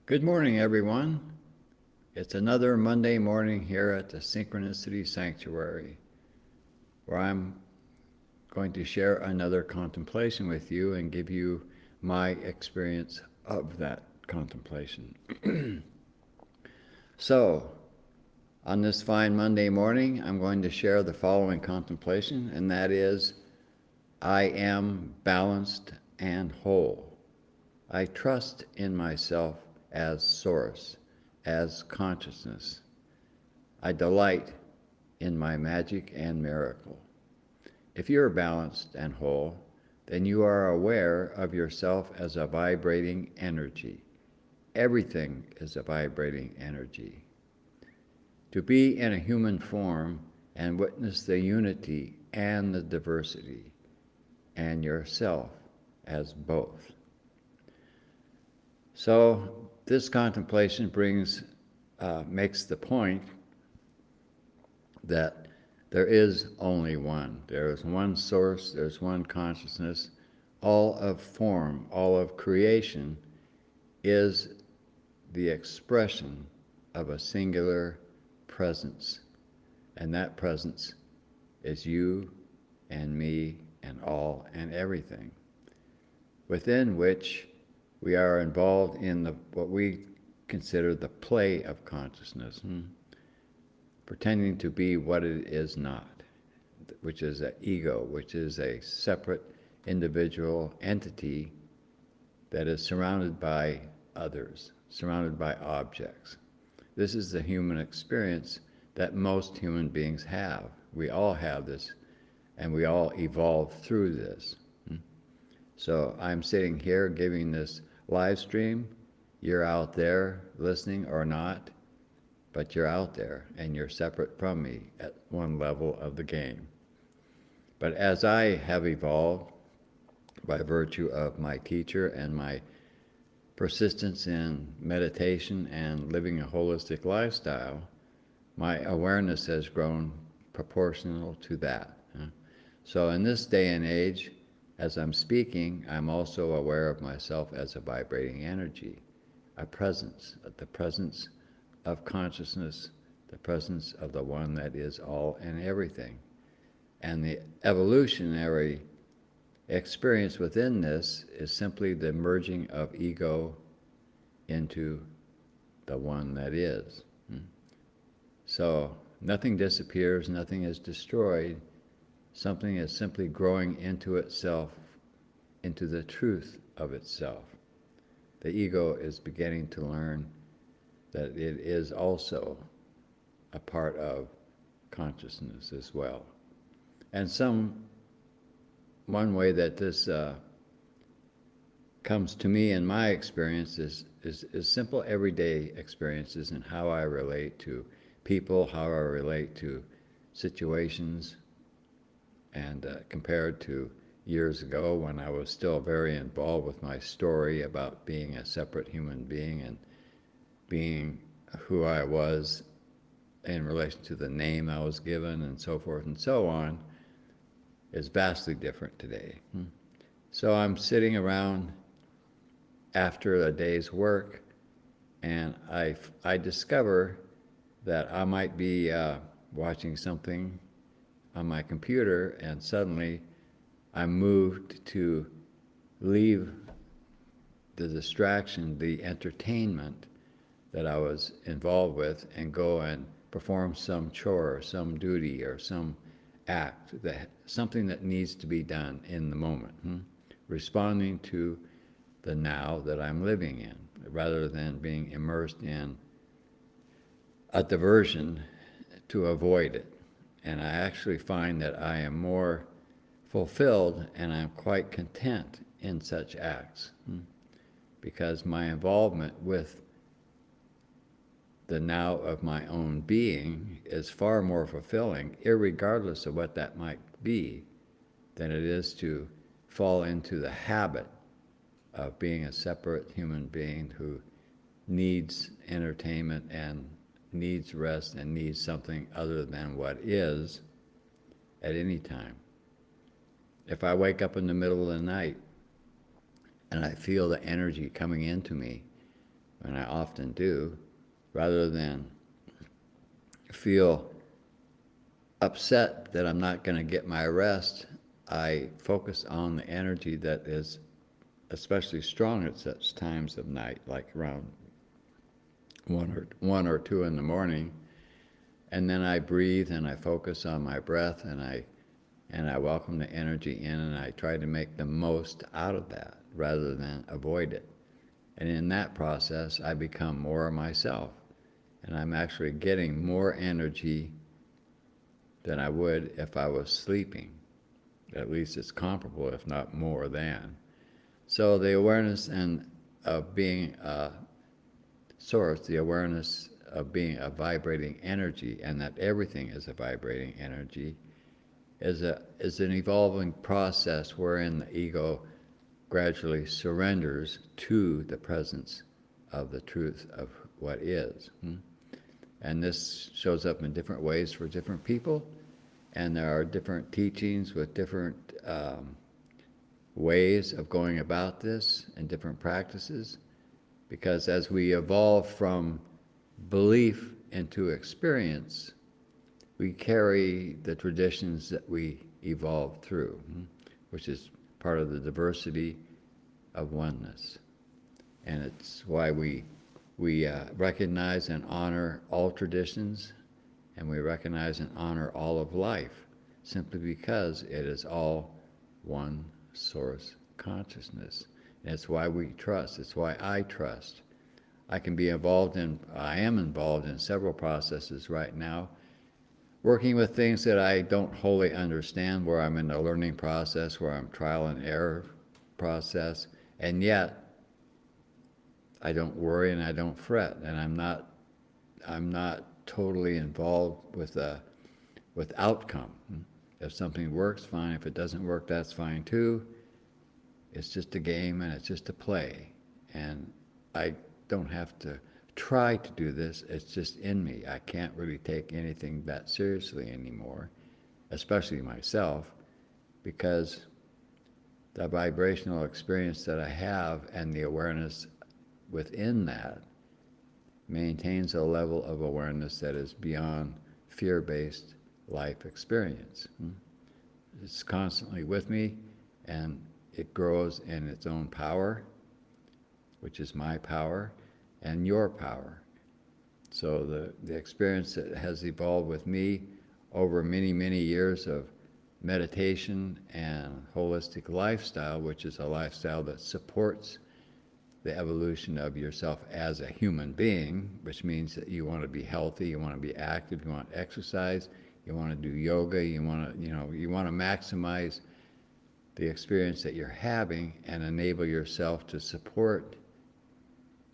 Good morning, everyone. It's another Monday morning here at the Synchronicity Sanctuary, where I'm going to share another contemplation with you and give you my experience of that contemplation. So, on this fine Monday morning, I'm going to share the following contemplation, and that is, I am balanced and whole. I trust in myself as source, as consciousness. I delight in my magic and miracle. If you're balanced and whole, then you are aware of yourself as a vibrating energy. Everything is a vibrating energy. To be in a human form and witness the unity and the diversity, and yourself as both. So this contemplation makes the point that there is only one. There is one source, there's one consciousness. All of form, all of creation is the expression of a singular presence. And that presence is you and me and all and everything, within which we are involved in what we consider the play of consciousness, pretending to be what it is not, which is an ego, which is a separate individual entity that is surrounded by others, surrounded by objects. This is the human experience that most human beings have. We all have this, and we all evolve through this. So I'm sitting here giving this live stream. You're out there listening or not, but you're out there and you're separate from me at one level of the game. But as I have evolved by virtue of my teacher and my persistence in meditation and living a holistic lifestyle, my awareness has grown proportional to that. So in this day and age, as I'm speaking, I'm also aware of myself as a vibrating energy, a presence, the presence of consciousness, the presence of the one that is all and everything. And the evolutionary experience within this is simply the merging of ego into the one that is. So nothing disappears, nothing is destroyed. Something is simply growing into itself, into the truth of itself. The ego is beginning to learn that it is also a part of consciousness as well. And one way that this comes to me in my experience is simple everyday experiences and how I relate to people, how I relate to situations, and compared to years ago when I was still very involved with my story about being a separate human being and being who I was in relation to the name I was given and so forth and so on, is vastly different today. So I'm sitting around after a day's work, and I discover that I might be watching something on my computer, and suddenly I'm moved to leave the distraction, the entertainment that I was involved with, and go and perform some chore or some duty or some act, something that needs to be done in the moment, responding to the now that I'm living in, rather than being immersed in a diversion to avoid it. And I actually find that I am more fulfilled and I'm quite content in such acts, because my involvement with the now of my own being is far more fulfilling, irregardless of what that might be, than it is to fall into the habit of being a separate human being who needs entertainment and needs rest and needs something other than what is at any time. If I wake up in the middle of the night and I feel the energy coming into me, and I often do, rather than feel upset that I'm not going to get my rest, I focus on the energy that is especially strong at such times of night, like around 1 or 2 in the morning. And then I breathe and I focus on my breath, and I welcome the energy in, and I try to make the most out of that rather than avoid it. And in that process, I become more myself, and I'm actually getting more energy than I would if I was sleeping. At least it's comparable, if not more than. So the awareness and of being a source, the awareness of being a vibrating energy, and that everything is a vibrating energy, is an evolving process wherein the ego gradually surrenders to the presence of the truth of what is. And this shows up in different ways for different people, and there are different teachings with different ways of going about this and different practices, because as we evolve from belief into experience, we carry the traditions that we evolve through, which is part of the diversity of oneness. And it's why we recognize and honor all traditions, and we recognize and honor all of life, simply because it is all one source consciousness. And it's why we trust. It's why I trust. I am involved in several processes right now, working with things that I don't wholly understand, where I'm in a learning process, where I'm trial and error process, and yet I don't worry and I don't fret, and I'm not totally involved with outcome. If something works, fine. If it doesn't work, that's fine too. It's just a game and it's just a play, and I don't have to try to do this. It's just in me. I can't really take anything that seriously anymore, especially myself, because the vibrational experience that I have and the awareness within that maintains a level of awareness that is beyond fear-based life experience. It's constantly with me, and it grows in its own power, which is my power and your power. So the experience that has evolved with me over many, many years of meditation and holistic lifestyle, which is a lifestyle that supports the evolution of yourself as a human being, which means that you want to be healthy, you want to be active, you want to exercise, you want to do yoga, you want to maximize the experience that you're having and enable yourself to support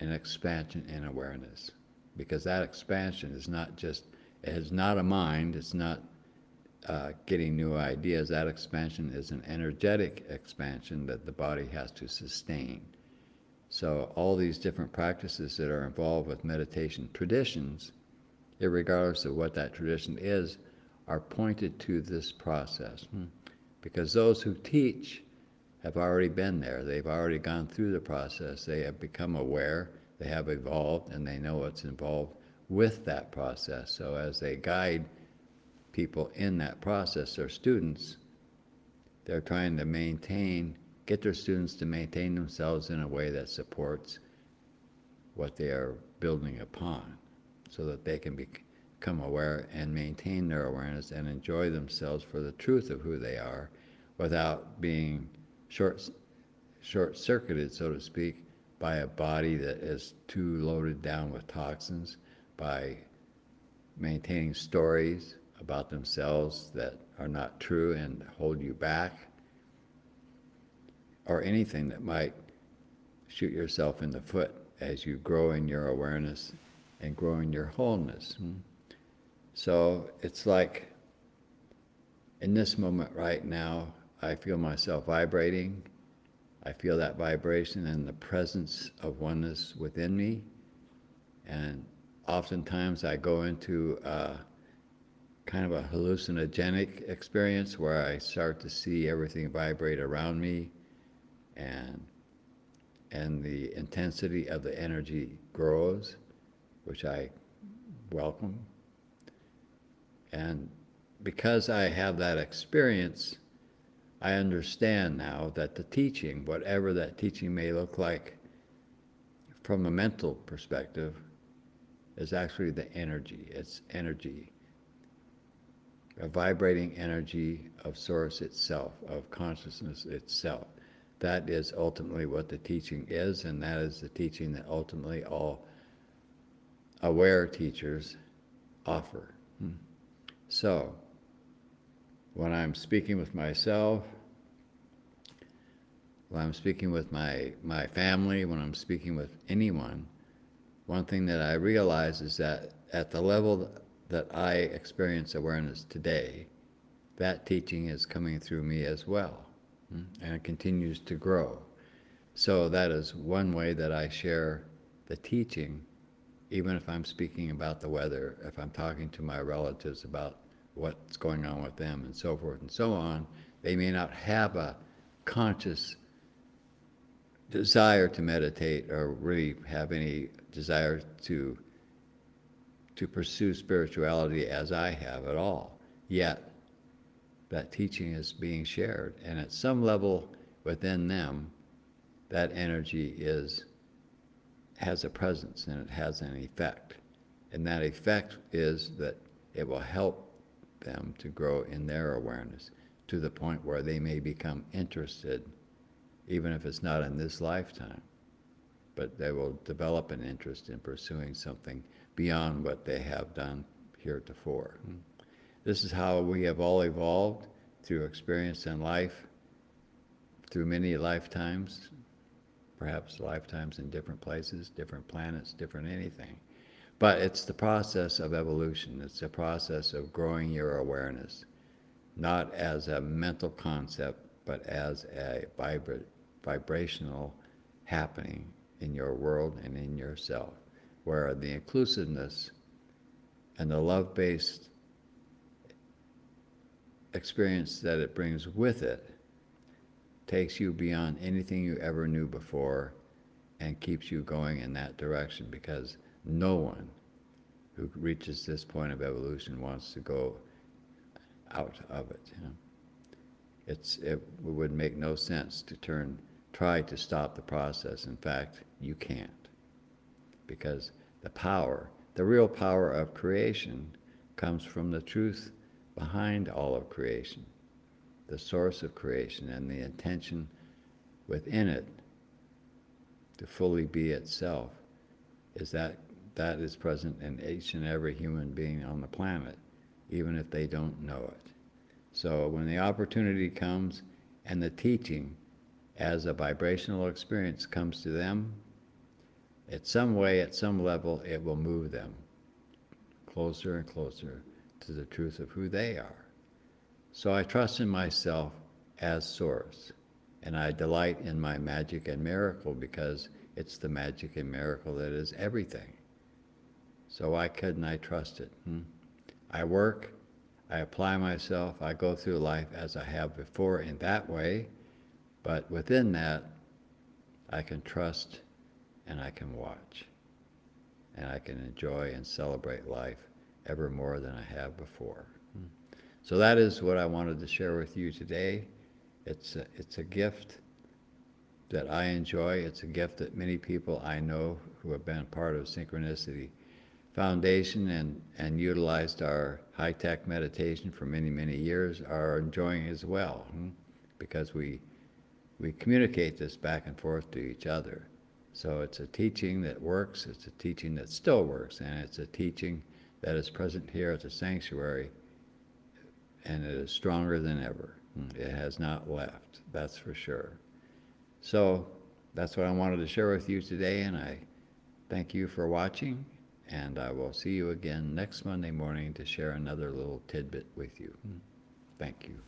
an expansion in awareness. Because that expansion is not a mind, it's not getting new ideas. That expansion is an energetic expansion that the body has to sustain. So all these different practices that are involved with meditation traditions, irregardless of what that tradition is, are pointed to this process. Because those who teach have already been there. They've already gone through the process. They have become aware, they have evolved, and they know what's involved with that process. So as they guide people in that process, their students, they're trying to get their students to maintain themselves in a way that supports what they are building upon, so that they can become aware and maintain their awareness and enjoy themselves for the truth of who they are, without being short-circuited, so to speak, by a body that is too loaded down with toxins, by maintaining stories about themselves that are not true and hold you back, or anything that might shoot yourself in the foot as you grow in your awareness and grow in your wholeness. So it's like, in this moment right now, I feel myself vibrating. I feel that vibration and the presence of oneness within me. And oftentimes I go into kind of a hallucinogenic experience where I start to see everything vibrate around me, and and the intensity of the energy grows, which I welcome. And because I have that experience, I understand now that the teaching, whatever that teaching may look like from a mental perspective, is actually the energy. It's energy, a vibrating energy of Source itself, of consciousness itself. That is ultimately what the teaching is, and that is the teaching that ultimately all aware teachers offer. So, when I'm speaking with myself, when I'm speaking with my family, when I'm speaking with anyone, one thing that I realize is that at the level that I experience awareness today, that teaching is coming through me as well, and it continues to grow. So that is one way that I share the teaching, even if I'm speaking about the weather, if I'm talking to my relatives about what's going on with them and so forth and so on. They may not have a conscious desire to meditate or really have any desire to pursue spirituality as I have at all. Yet, that teaching is being shared, and at some level within them, that energy has a presence and it has an effect. And that effect is that it will help them to grow in their awareness to the point where they may become interested, even if it's not in this lifetime, but they will develop an interest in pursuing something beyond what they have done heretofore. This is how we have all evolved through experience in life, through many lifetimes, perhaps lifetimes in different places, different planets, different anything. But it's the process of evolution. It's a process of growing your awareness, not as a mental concept, but as a vibrational happening in your world and in yourself, where the inclusiveness and the love-based experience that it brings with it takes you beyond anything you ever knew before and keeps you going in that direction, because no one who reaches this point of evolution wants to go out of it. It would make no sense to try to stop the process. In fact, you can't, because the real power of creation comes from the truth behind all of creation, the source of creation, and the intention within it to fully be itself is that is present in each and every human being on the planet, even if they don't know it. So when the opportunity comes and the teaching as a vibrational experience comes to them, at some way, at some level, it will move them closer and closer to the truth of who they are. So I trust in myself as Source, and I delight in my magic and miracle, because it's the magic and miracle that is everything. So why couldn't I trust it? I work, I apply myself, I go through life as I have before in that way, but within that, I can trust and I can watch, and I can enjoy and celebrate life ever more than I have before. So that is what I wanted to share with you today. It's a gift that I enjoy. It's a gift that many people I know who have been part of Synchronicity Foundation and utilized our high-tech meditation for many, many years are enjoying as well, because we communicate this back and forth to each other. So it's a teaching that works, it's a teaching that still works, and it's a teaching that is present here at the sanctuary, and it is stronger than ever. It has not left, that's for sure. So that's what I wanted to share with you today, and I thank you for watching, and I will see you again next Monday morning to share another little tidbit with you. Thank you.